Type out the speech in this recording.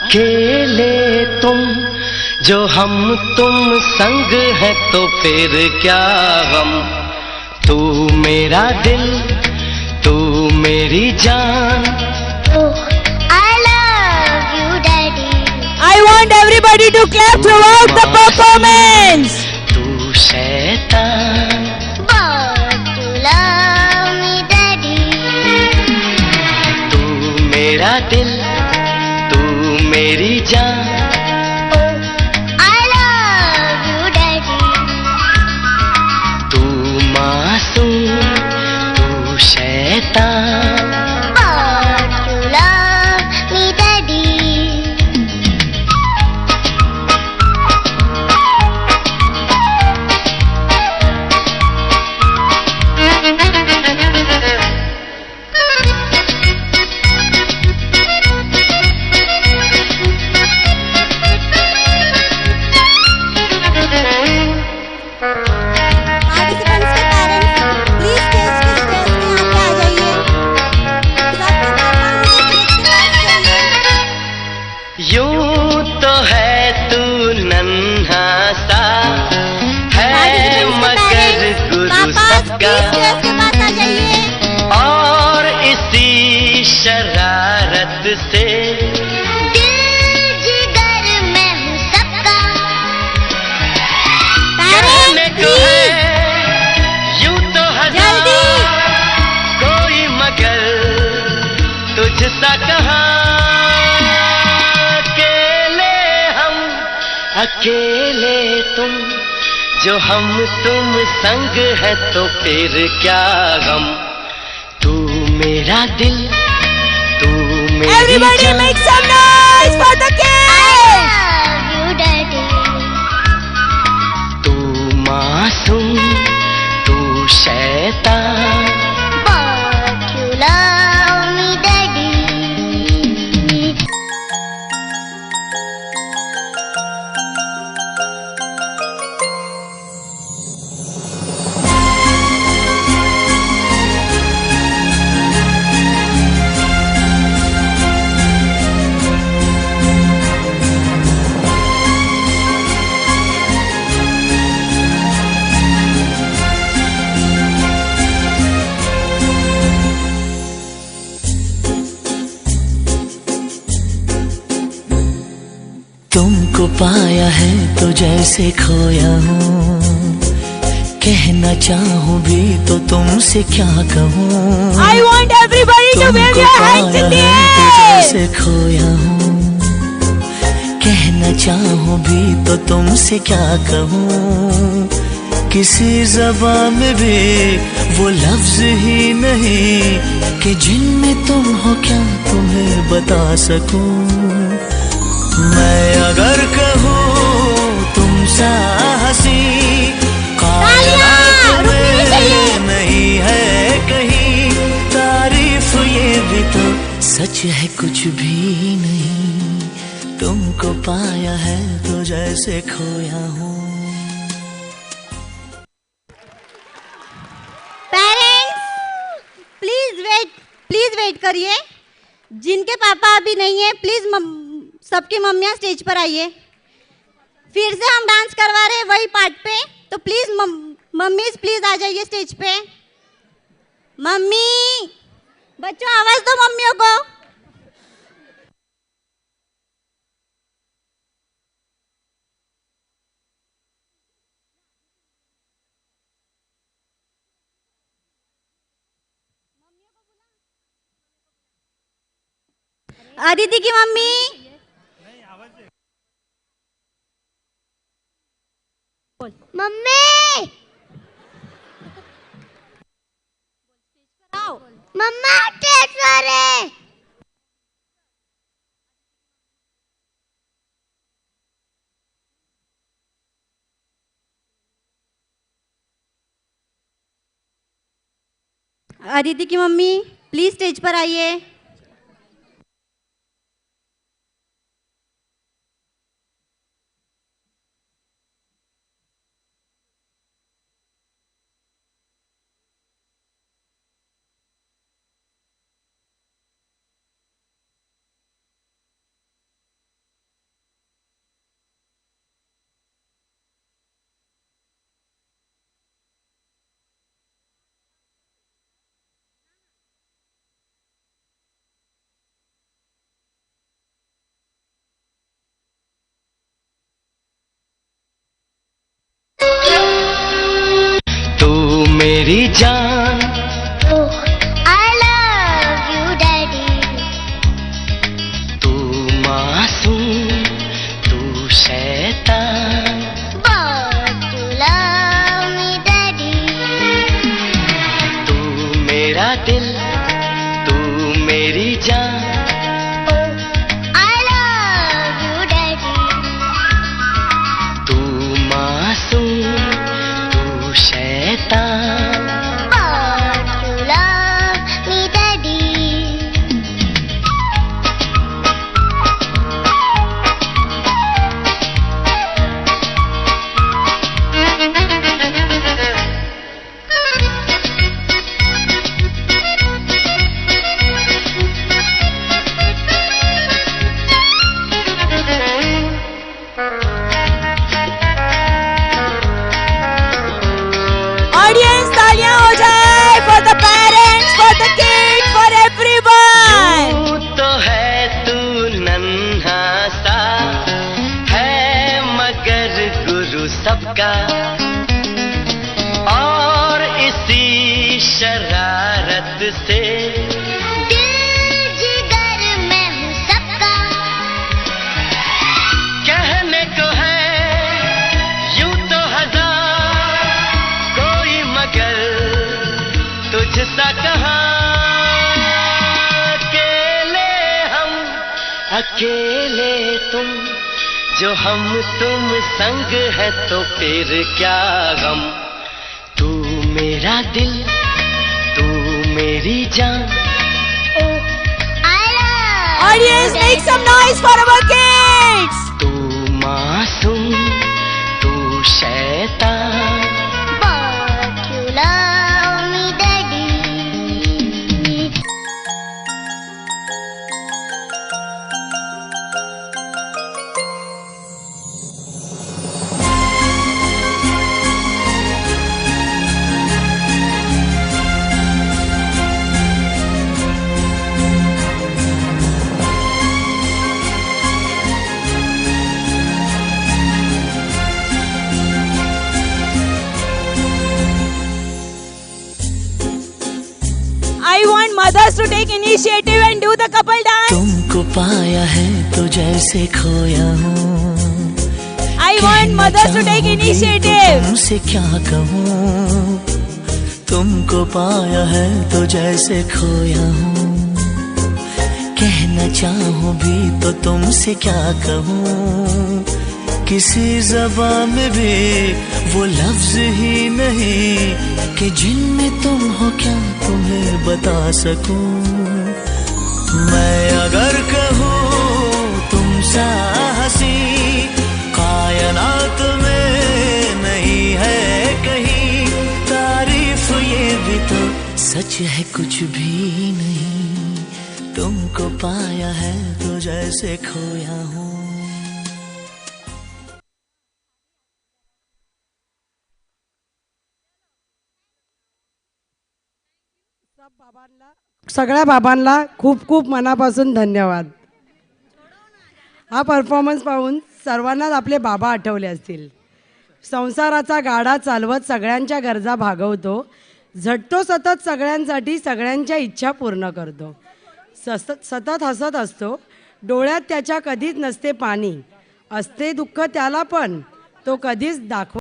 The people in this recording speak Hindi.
अकेले तुम जो हम तुम संग है तो फिर क्या गम। तू मेरा दिल तू मेरी जान। I love you, Daddy. I want everybody to clap throughout the performance. तू शैतान। But you love me, Daddy. तू मेरा दिल तू मेरी जान। I love you, Daddy. तू मासूम तू शैतान। But you love me, Daddy. Participants के parents, please stage के यहाँ पे आ जाइए। यूं तो है तू नन्हा सा है मगर गुरु सबका। और इसी शरारत से दिल जिगर में हूँ सबका। कहने को है यूं तो हजार कोई मगर तुझसा कहाँ। अकेले हम अकेले तुम जो हम तुम संग है तो फिर क्या गम। तू मेरा दिल तू मेरी Everybody जान। make some noise for the kids. Love you, Daddy. तू मासूम तू शैतान। But you love me, Daddy. तुमको पाया है तो जैसे खोया हूँ। कहना चाहूँ भी तो तुमसे क्या कहूँ। I want everybody to wave तुमको your hands पाया in the है तो air. जैसे खोया हूँ। कहना चाहूँ भी तो तुमसे क्या कहूँ। किसी ज़बान में भी वो लफ्ज ही नहीं कि जिनमें तुम हो क्या तुम्हें बता सकूं। मैं अगर कहूँ तुम सा हंसी कायनात में नहीं है कहीं। तारीफ ये भी तो सच है कुछ भी नहीं। तुमको पाया है तो जैसे खोया हूँ। पेरेंट्स प्लीज वेट करिए। जिनके पापा अभी नहीं है प्लीज सबकी मम्मियाँ स्टेज पर आइए। फिर से हम डांस करवा रहे हैं वही पार्ट पे, तो प्लीज मम्मीज प्लीज आ जाइए स्टेज पे। मम्मी बच्चों आवाज दो मम्मियों को। अदिति की मम्मी मम्मी मम्मा स्टेज पर है। अदिति की मम्मी प्लीज स्टेज पर आइए। मेरा दिल तू मेरी जान I love you, Daddy. तू मासूम तू शैतान But you love me, Daddy. Audience तालियां हो जाए for the parents, for the kids, for everyone. यूं तो है तू नन्हा सा है मगर गुरु सबका और इसी शरारत से दिल जिगर मैं हूँ सबका. कहने को है यूं तो हजार कोई मगर तुझसा कहाँ अकेले हम अकेले तुम जो हम तुम संग है तो फिर क्या गम तू मेरा दिल तू मेरी जान I love Audience, make some noise for our kids. तू मासूम तू शैतान But you love me, Daddy. I want mothers to take initiative and do the couple dance. तुमको पाया है तो जैसे खोया हूँ I want mothers to take initiative. तुमसे क्या कहूँ तुमको पाया है तो जैसे खोया हूँ कहना चाहूँ भी तो तुमसे क्या कहूँ किसी ज़बान में भी वो लफ्ज ही नहीं कि जिनमें तुम हो क्या तुम्हें बता सकूं मैं अगर कहूँ तुम सा हंसी कायनात में नहीं है कहीं तारीफ ये भी तो सच है कुछ भी नहीं तुमको पाया है तो जैसे खोया हूँ सगळ्या बाबांना खूप खूप मनापासून धन्यवाद. हा परफॉर्मन्स पाहून सर्वांनाच आपले बाबा आठवले असतील. संसाराचा गाडा चालवत सगळ्यांच्या गरजा भागवतो झटतो सतत सगळ्यांसाठी सगळ्यांच्या इच्छा पूर्ण करतो सतत हसत असतो डोळ्यात त्याच्या कधीच नसते पाणी असते दुःख त्याला पण तो कधीच दाखव